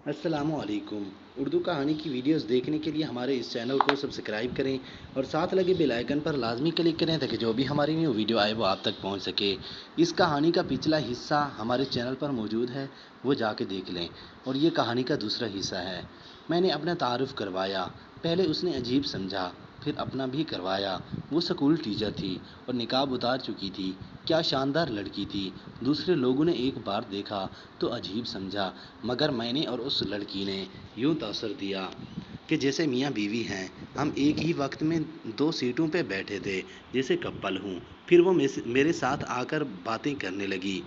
السلام علیکم۔ اردو کہانی کی ویڈیوز دیکھنے کے لیے ہمارے اس چینل کو سبسکرائب کریں اور ساتھ لگے بیل آئیکن پر لازمی کلک کریں تاکہ جو بھی ہماری نیو ویڈیو آئے وہ آپ تک پہنچ سکے۔ اس کہانی کا پچھلا حصہ ہمارے چینل پر موجود ہے، وہ جا کے دیکھ لیں۔ اور یہ کہانی کا دوسرا حصہ ہے۔ میں نے اپنا تعارف کروایا۔ پہلے اس نے عجیب سمجھا، پھر اپنا بھی کروایا۔ وہ سکول ٹیچر تھی اور نقاب اتار چکی تھی۔ کیا شاندار لڑکی تھی۔ دوسرے لوگوں نے ایک بار دیکھا تو عجیب سمجھا، مگر میں نے اور اس لڑکی نے یوں تاثر دیا کہ جیسے میاں بیوی ہیں۔ ہم ایک ہی وقت میں 2 سیٹوں پہ بیٹھے تھے، جیسے کپل ہوں۔ پھر وہ میرے ساتھ آ کر باتیں کرنے لگی۔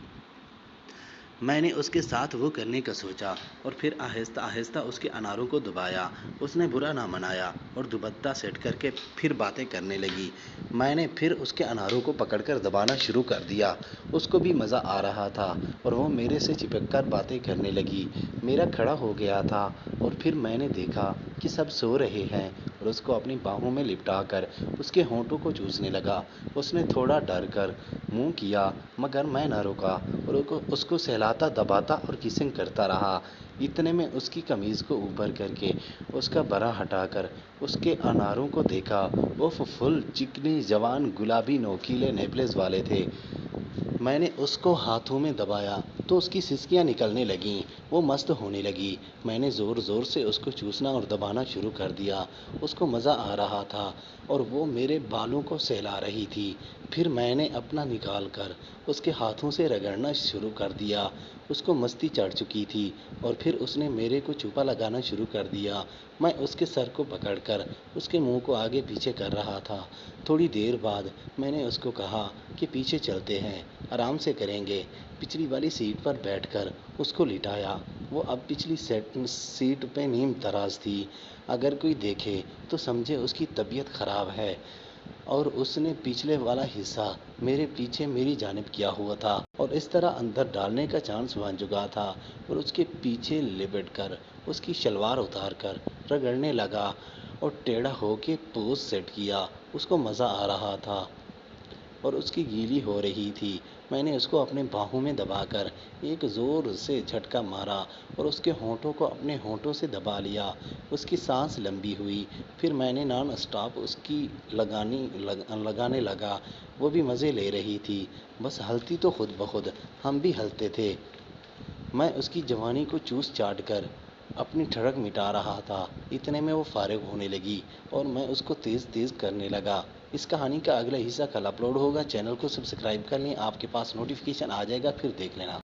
میں نے اس کے ساتھ وہ کرنے کا سوچا اور پھر آہستہ آہستہ اس کے اناروں کو دبایا۔ اس نے برا نہ منایا اور دوپٹہ سیٹ کر کے پھر باتیں کرنے لگی۔ میں نے پھر اس کے اناروں کو پکڑ کر دبانا شروع کر دیا۔ اس کو بھی مزہ آ رہا تھا اور وہ میرے سے چپک کر باتیں کرنے لگی۔ میرا کھڑا ہو گیا تھا اور پھر میں نے دیکھا کہ سب سو رہے ہیں اور اس کو اپنی باہوں میں لپٹا کر اس کے ہونٹوں کو چوسنے لگا۔ اس نے تھوڑا ڈر کر منہ کیا، مگر میں نہ رکا اور اس کو سہلاتا دباتا اور کسنگ کرتا رہا۔ اتنے میں اس کی قمیض کو اوپر کر کے اس کا برا ہٹا کر اس کے اناروں کو دیکھا۔ اف، فل چکنی، جوان، گلابی، نوکیلے نیپلز والے تھے۔ میں نے اس کو ہاتھوں میں دبایا تو اس کی سسکیاں نکلنے لگیں۔ وہ مست ہونے لگی۔ میں نے زور زور سے اس کو چوسنا اور دبانا شروع کر دیا۔ اس کو مزہ آ رہا تھا اور وہ میرے بالوں کو سہلا رہی تھی۔ پھر میں نے اپنا نکال کر اس کے ہاتھوں سے رگڑنا شروع کر دیا۔ اس کو مستی چڑھ چکی تھی اور پھر اس نے میرے کو چوپا لگانا شروع کر دیا۔ میں اس کے سر کو پکڑ کر اس کے منہ کو آگے پیچھے کر رہا تھا۔ تھوڑی دیر بعد میں نے اس کو کہا کہ پیچھے چلتے ہیں، آرام سے کریں گے۔ پچھلی والی سیٹ پر بیٹھ کر اس کو لٹایا۔ وہ اب پچھلی سیٹ پہ نیم تراز تھی۔ اگر کوئی دیکھے تو سمجھے اس کی طبیعت خراب ہے، اور اس نے پچھلے والا حصہ میرے پیچھے میری جانب کیا ہوا تھا اور اس طرح اندر ڈالنے کا چانس بن چکا تھا، اور اس کے پیچھے لپٹ کر اس کی شلوار اتار کر رگڑنے لگا اور ٹیڑھا ہو کے پوز سیٹ کیا۔ اس کو مزہ آ رہا تھا اور اس کی گیلی ہو رہی تھی۔ میں نے اس کو اپنے باہوں میں دبا کر ایک زور سے جھٹکا مارا اور اس کے ہونٹوں کو اپنے ہونٹوں سے دبا لیا۔ اس کی سانس لمبی ہوئی۔ پھر میں نے نان اسٹاپ اس کی لگانے لگا۔ وہ بھی مزے لے رہی تھی، بس ہلتی تو خود بخود، ہم بھی ہلتے تھے۔ میں اس کی جوانی کو چوس چاٹ کر اپنی ٹھڑک مٹا رہا تھا۔ اتنے میں وہ فارغ ہونے لگی اور میں اس کو تیز تیز کرنے لگا۔ اس کہانی کا اگلا حصہ کل اپلوڈ ہوگا۔ چینل کو سبسکرائب کر لیں، آپ کے پاس نوٹیفیکیشن آ جائے گا، پھر دیکھ لینا۔